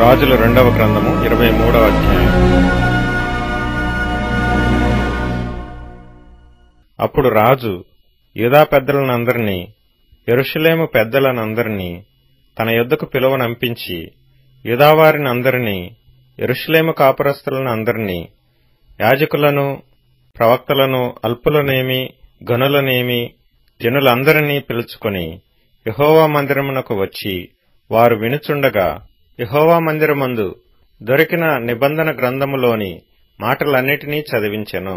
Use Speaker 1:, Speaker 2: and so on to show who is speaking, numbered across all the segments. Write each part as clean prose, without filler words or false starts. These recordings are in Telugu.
Speaker 1: రాజుల రెండవ గ్రంథము 23వ అధ్యాయం. అప్పుడు రాజు యూదా పెద్దలనందరినీ యెరూషలేము పెద్దలనందరినీ తన యొద్దకు పిలువనంపించి యూదావారినందరినీ యెరూషలేము కాపురస్తులనందరినీ యాజకులను ప్రవక్తలను అల్పులనేమి గనులనేమి జనులందరినీ పిలుచుకొని యెహోవా మందిరమునకు వచ్చి వారు వినుచుండగా యెహోవా మందిరమందు దొరికిన నిబంధన గ్రంథములోని మాటలన్నిటినీ చదివించెను.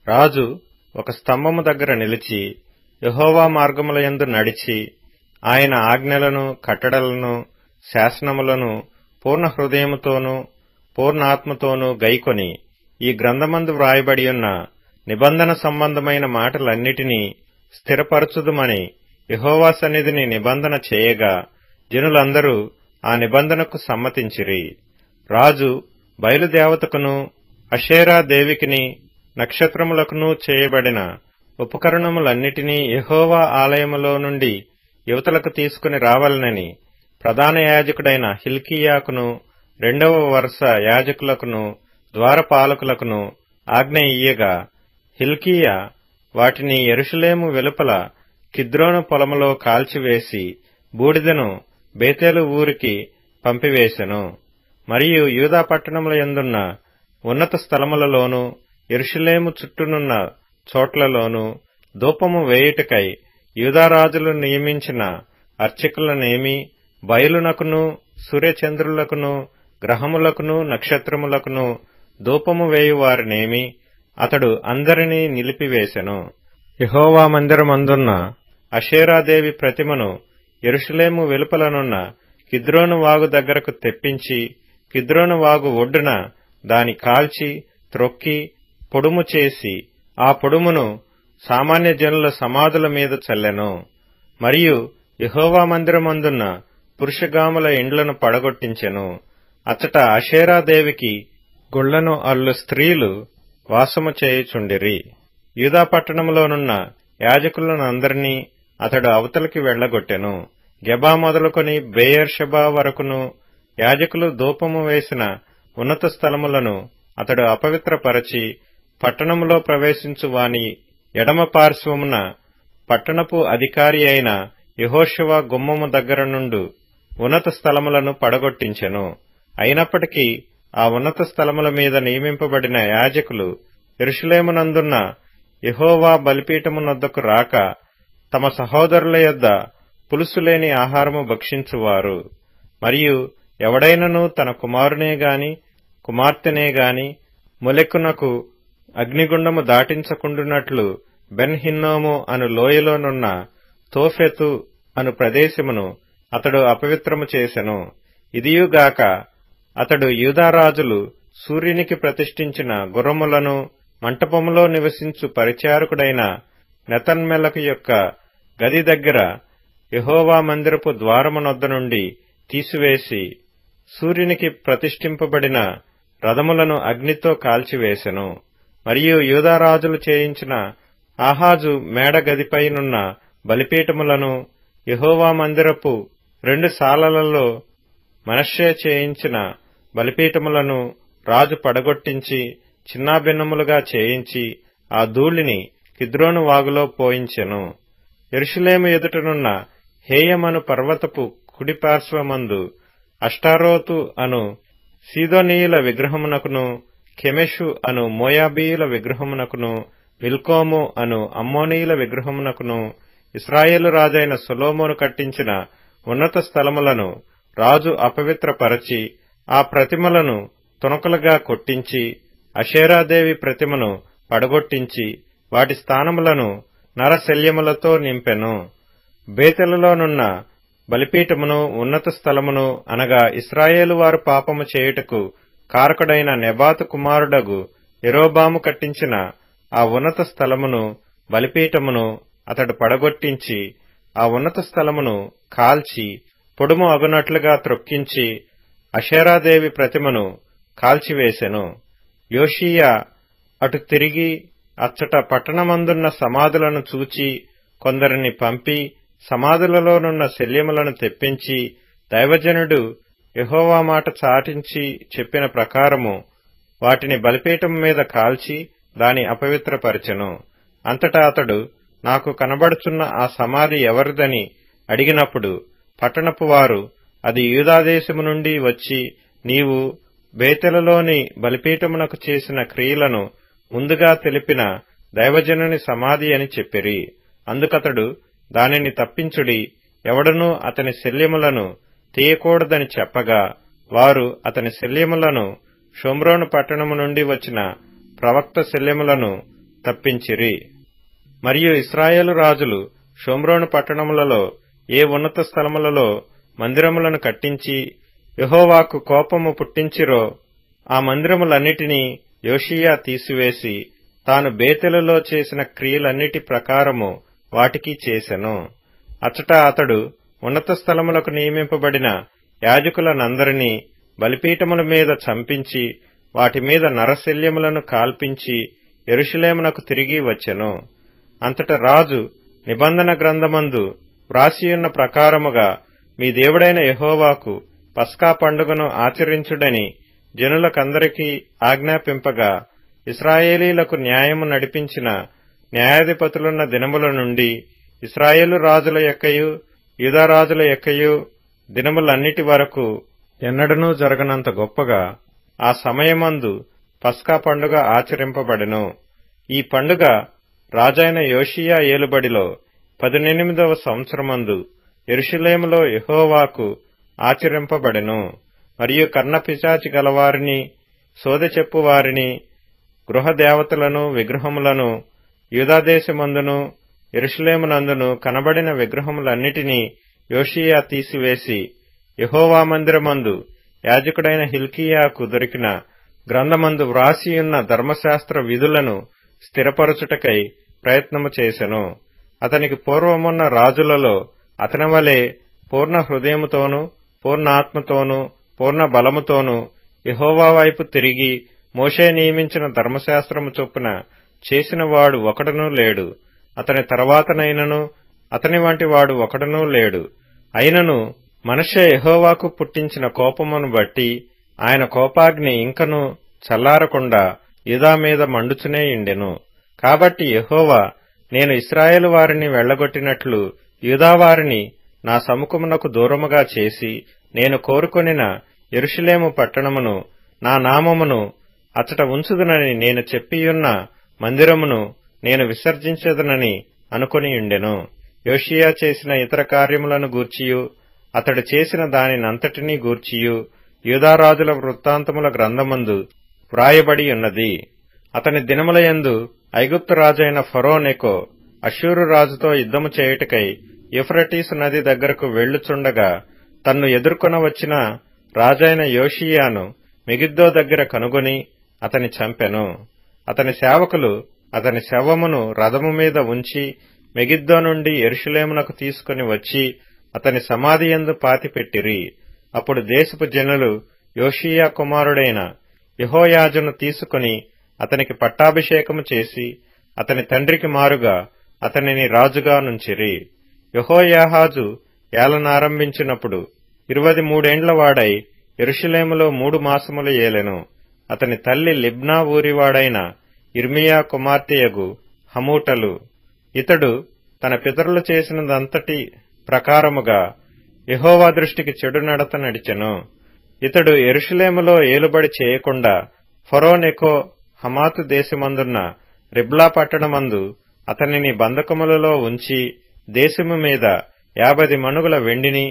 Speaker 1: రాజు ఒక స్తంభము దగ్గర నిలిచి యెహోవా మార్గములయందు నడిచి ఆయన ఆజ్ఞలను కట్టడలను శాసనములను పూర్ణ హృదయముతోనూ పూర్ణాత్మతోనూ గైకొని ఈ గ్రంథమందు వ్రాయబడియున్న నిబంధన సంబంధమైన మాటలన్నిటినీ స్థిరపరచుదుమని యెహోవా సన్నిధిని నిబంధన చేయగా జనులందరూ ఆ నిబంధనకు సమ్మతించిరి. రాజు బయలుదేవతకును అషేరా దేవికిని నక్షత్రములకును చేయబడిన ఉపకరణములన్నిటినీ యెహోవా ఆలయములో నుండి యువతలకు తీసుకుని రావాలనని ప్రధాన యాజకుడైన హిల్కీయాకును రెండవ వరుస యాజకులకును ద్వారపాలకులకును ఆజ్ఞ ఇయ్యగా హిల్కీయా వాటిని యెరూషలేము వెలుపల కిద్రోను పొలములో కాల్చివేసి బూడిదను బేతేలు ఊరికి పంపివేశెను. మరియు యూదా పట్టణముల యందున్న ఉన్నత స్థలములలోనూ యెరూషలేము చుట్టూనున్న చోట్లలోనూ ధూపము వేయుటకై యూదారాజులు నియమించిన అర్చకులనేమి బయలునకును సూర్యచంద్రులకును గ్రహములకును నక్షత్రములకును ధూపము వేయువారినేమి అతడు అందరినీ నిలిపివేశెను. యెహోవా మందిరమందున్న అషేరాదేవి ప్రతిమను యెరూషలేము వెలుపలనున్న కిద్రోను వాగు దగ్గరకు తెప్పించి కిద్రోను వాగు ఒడ్డున దాని కాల్చి త్రొక్కి పొడుము చేసి ఆ పొడుమును సామాన్య జనుల సమాధుల మీద చల్లెను. మరియు యెహోవా మందిరమందున్న పురుషగాముల ఇండ్లను పడగొట్టించెను. అచ్చట అషేరాదేవికి గుళ్లను అల్లు స్త్రీలు వాసము చేయుచుండిరి. యూదా పట్టణములోనున్న యాజకులనందరినీ అతడు అవతలికి వెళ్లగొట్టెను. గెబా మొదలుకొని బెయేర్షెబా వరకును యాజకులు ధూపము వేసిన ఉన్నత స్థలములను అతడు అపవిత్రపరచి పట్టణములో ప్రవేశించు వాని ఎడమ పార్శ్వమున పట్టణపు అధికారి అయిన యెహోషువ గుమ్మము దగ్గర నుండు ఉన్నత స్థలములను పడగొట్టించెను. అయినప్పటికీ ఆ ఉన్నత స్థలముల మీద నియమింపబడిన యాజకులు యెరూషలేమునందున్న యెహోవా బలిపీఠమునొద్దకు రాక తమ సహోదరుల యొద్ద పులుసులేని ఆహారము భక్షించువారు. మరియు ఎవడైనను తన కుమారునే గాని కుమార్తెనే గాని మొలెకునకు అగ్నిగుండము దాటించకుండునట్లు బెన్ హిన్నోము అను లోయలోనున్న తోఫెతు అను ప్రదేశమును అతడు అపవిత్రము చేసెను. ఇదియుగాక అతడు యూదారాజులు సూర్యునికి ప్రతిష్ఠించిన గుర్రములను మంటపములో నివసించు పరిచారకుడైన నెతన్మెలకు యొక్క గది దగ్గర యెహోవా మందిరపు ద్వారమునొద్ద నుండి తీసివేసి సూర్యునికి ప్రతిష్ఠింపబడిన రథములను అగ్నితో కాల్చివేసెను. మరియు యూదారాజులు చేయించిన ఆహాజు మేడ గదిపైనున్న బలిపీఠములను యెహోవా మందిరపు 2 సాలలలో మనష్షే చేయించిన బలిపీఠములను రాజు పడగొట్టించి చిన్నాభిన్నములుగా చేయించి ఆ ధూళిని కిద్రోను వాగులో పోయించెను. యెరూషలేము ఎదుటనున్న హేయమను పర్వతపు కుడి పార్శ్వమందు అష్టారోతు అను సీదోనీయుల విగ్రహమునకును కెమెషు అను మోయాబీయుల విగ్రహమునకును మిల్కోము అను అమ్మోనీయుల విగ్రహమునకును ఇశ్రాయేలు రాజైన సొలొమోను కట్టించిన ఉన్నత స్థలములను రాజు అపవిత్రపరచి ఆ ప్రతిమలను తునకలుగా కొట్టించి అషేరాదేవి ప్రతిమను పడగొట్టించి వాటి స్థానములను నరశల్యములతో నింపెను. బేతెలులోనున్న బలిపీఠమును ఉన్నత స్థలమును అనగా ఇశ్రాయేలు వారు పాపము చేయుటకు కారకుడైన నెబాతు కుమారుడగు యెరోబాము కట్టించిన ఆ ఉన్నత స్థలమును బలిపీఠమును అతడు పడగొట్టించి ఆ ఉన్నత స్థలమును కాల్చి పొడుము అగునట్లుగా త్రొక్కించి అషేరాదేవి ప్రతిమను కాల్చివేసెను. యోషీయా అటు తిరిగి అచ్చట పట్టణమందున్న సమాధులను చూచి కొందరిని పంపి సమాధులలోనున్న శల్యములను తెప్పించి దైవజనుడు యెహోవా మాట చాటించి చెప్పిన ప్రకారము వాటిని బలిపీఠం మీద కాల్చి దాని అపవిత్రపరచెను. అంతటా అతడు, నాకు కనబడుచున్న ఆ సమాధి ఎవరిదని అడిగినప్పుడు పట్టణపు వారు, అది యూదాదేశము నుండి వచ్చి నీవు బేతెలులోని బలిపీఠమునకు చేసిన క్రియలను ముందుగా తెలిపిన దైవజనుని సమాధి అని చెప్పిరి. అందుకతడు, దానిని తప్పించుడి, ఎవడనూ అతని శల్యములను తీయకూడదని చెప్పగా వారు అతని శల్యములను షోమ్రోను పట్టణము నుండి వచ్చిన ప్రవక్త శల్యములను తప్పించిరి. మరియు ఇశ్రాయేలు రాజులు షోమ్రోను పట్టణములలో ఏ ఉన్నత స్థలములలో మందిరములను కట్టించి యెహోవాకు కోపము పుట్టించిరో ఆ మందిరములన్నిటినీ యోషీయా తీసివేసి తాను బేతెలులో చేసిన క్రియలన్నిటి ప్రకారము వాటికి చేసెను. అచ్చట అతడు ఉన్నత స్థలములకు నియమింపబడిన యాజకులనందరినీ బలిపీఠముల మీద చంపించి వాటి మీద నరశల్యములను కాల్పించి యెరూషలేమునకు తిరిగి వచ్చెను. అంతట రాజు నిబంధన గ్రంథమందు వ్రాసియున్న ప్రకారముగా మీ దేవుడైన యెహోవాకు పస్కా పండుగను ఆచరించుడని జనులకందరికీ ఆజ్ఞాపింపగా ఇశ్రాయేలీలకు న్యాయము నడిపించిన న్యాయాధిపతులున్న దినముల నుండి ఇశ్రాయేలు రాజుల యొక్కయు యూదారాజుల యొక్కయు దినములన్నిటి వరకు ఎన్నడనూ జరగనంత గొప్పగా ఆ సమయమందు పస్కా పండుగ ఆచరింపబడెను. ఈ పండుగ రాజైన యోషీయా ఏలుబడిలో 18వ సంవత్సరమందు యెరూషలేములో యెహోవాకు ఆచరింపబడెను. మరియు కర్ణపిశాచి గలవారిని, సోదెచెప్పువారిని, గృహదేవతలను, విగ్రహములను, యూదాదేశమందును యెరూషలేమునందును కనబడిన విగ్రహములన్నిటినీ యోషీయా తీసివేసి యెహోవా మందిరమందు యాజకుడైన హిల్కీయాకు దొరికిన గ్రంథమందు వ్రాసియున్న ధర్మశాస్త్ర విధులను స్థిరపరచుటకై ప్రయత్నము చేసెను. అతనికి పూర్వమున్న రాజులలో అతని వలె పూర్ణ హృదయముతోనూ పూర్ణ ఆత్మతోనూ పూర్ణ బలముతోనూ యెహోవా వైపు తిరిగి మోషే నియమించిన ధర్మశాస్త్రము చొప్పున చేసినవాడు ఒకడునూ లేడు. అతని తర్వాతనైనను అతని వంటి వాడు ఒకడునూ లేడు. అయినను మనష్షే యెహోవాకు పుట్టించిన కోపమును బట్టి ఆయన కోపాగ్ని ఇంకను చల్లారకుండా యూదా మీద మండుచునే యుండెను. కాబట్టి యెహోవా, నేను ఇశ్రాయేలు వారిని వెళ్లగొట్టినట్లు యూదావారిని నా సముఖమునకు దూరముగా చేసి నేను కోరుకొనిన యెరూషలేము పట్టణమును, నా నామమును అచ్చట ఉంచుదునని నేను చెప్పియున్న మందిరమును నేను విసర్జించెదనని అనుకొనియుండెను. యోషీయా చేసిన ఇతర కార్యములను గూర్చియు అతడు చేసిన దానినంతటినీ గూర్చియు యూదారాజుల వృత్తాంతముల గ్రంథమందు వ్రాయబడి ఉన్నది. అతని దినములయందు ఐగుప్తు రాజైన ఫరో నెకో అష్షూరు రాజుతో యుద్ధము చేయుటకై యూఫ్రటీసు నది దగ్గరకు వెళ్లుచుండగా తన్ను ఎదుర్కొన వచ్చిన రాజైన యోషీయాను మెగిద్దో దగ్గర కనుగొని అతని చంపెను. అతని సేవకులు అతని శవమును రథము మీద ఉంచి మెగిద్దో నుండి యెరూషలేమునకు తీసుకుని వచ్చి అతని సమాధియందు పాతిపెట్టిరి. అప్పుడు దేశపు జనులు యోషీయా కుమారుడైన యెహోయాజును తీసుకుని అతనికి పట్టాభిషేకము చేసి అతని తండ్రికి మారుగా అతనిని రాజుగా నుంచిరి. యెహోయాహాజు ఏలనారంభించినప్పుడు 23 వాడై యెరూషలేములో 3 మాసములు ఏలెను. అతని తల్లి లిబ్నా ఊరివాడైన ఇర్మియా కుమార్తెయగు హమూటలు. ఇతడు తన పితరులు చేసినదంతటి ప్రకారముగా యెహోవా దృష్టికి చెడు నడత నడిచెను. ఇతడు యెరూషలేములో ఏలుబడి చేయకుండా ఫరో నెకో హమాతు దేశమందున్న రిబ్లా పట్టణమందు అతనిని బంధకములలో ఉంచి దేశము మీద 50 మణుగుల వెండిని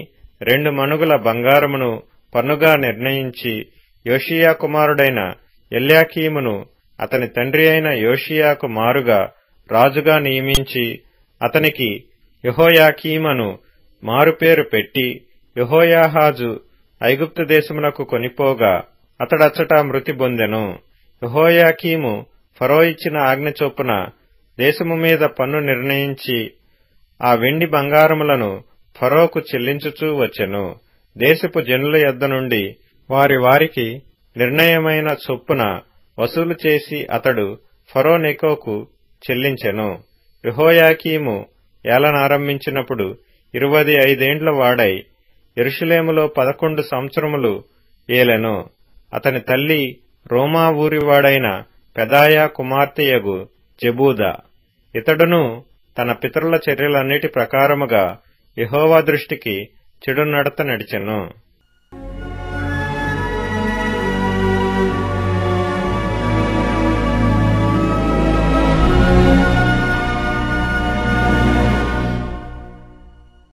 Speaker 1: 2 మణుగుల బంగారమును పన్నుగా నిర్ణయించి యోషీయా కుమారుడైన ఎల్యాకీమును అతని తండ్రి అయిన యోషీయాకు మారుగా రాజుగా నియమించి అతనికి యెహోయాకీమను మారుపేరు పెట్టి యెహోయాహాజు ఐగుప్తు దేశమునకు కొనిపోగా అతడచ్చట మృతి పొందెను. యెహోయాకీము ఫరో ఇచ్చిన ఆజ్ఞ చొప్పున దేశము మీద పన్ను నిర్ణయించి ఆ వెండి బంగారములను ఫరోకు చెల్లించుచూ వచ్చెను. దేశపు జనుల యొద్ద నుండి వారికి నిర్ణయమైన చొప్పున వసూలు చేసి అతడు ఫరో నెకోకు చెల్లించెను. యెహోయాకీము ఏలనారంభించినప్పుడు 25 వాడై యెరూషలేములో 11 సంవత్సరములు ఏలెను. అతని తల్లి రోమా ఊరివాడైన పెదాయా కుమార్తెయగు జెబూదా. ఇతడును తన పితరుల చర్యలన్నిటి ప్రకారముగా యెహోవా దృష్టికి చెడు నడత నడిచెను.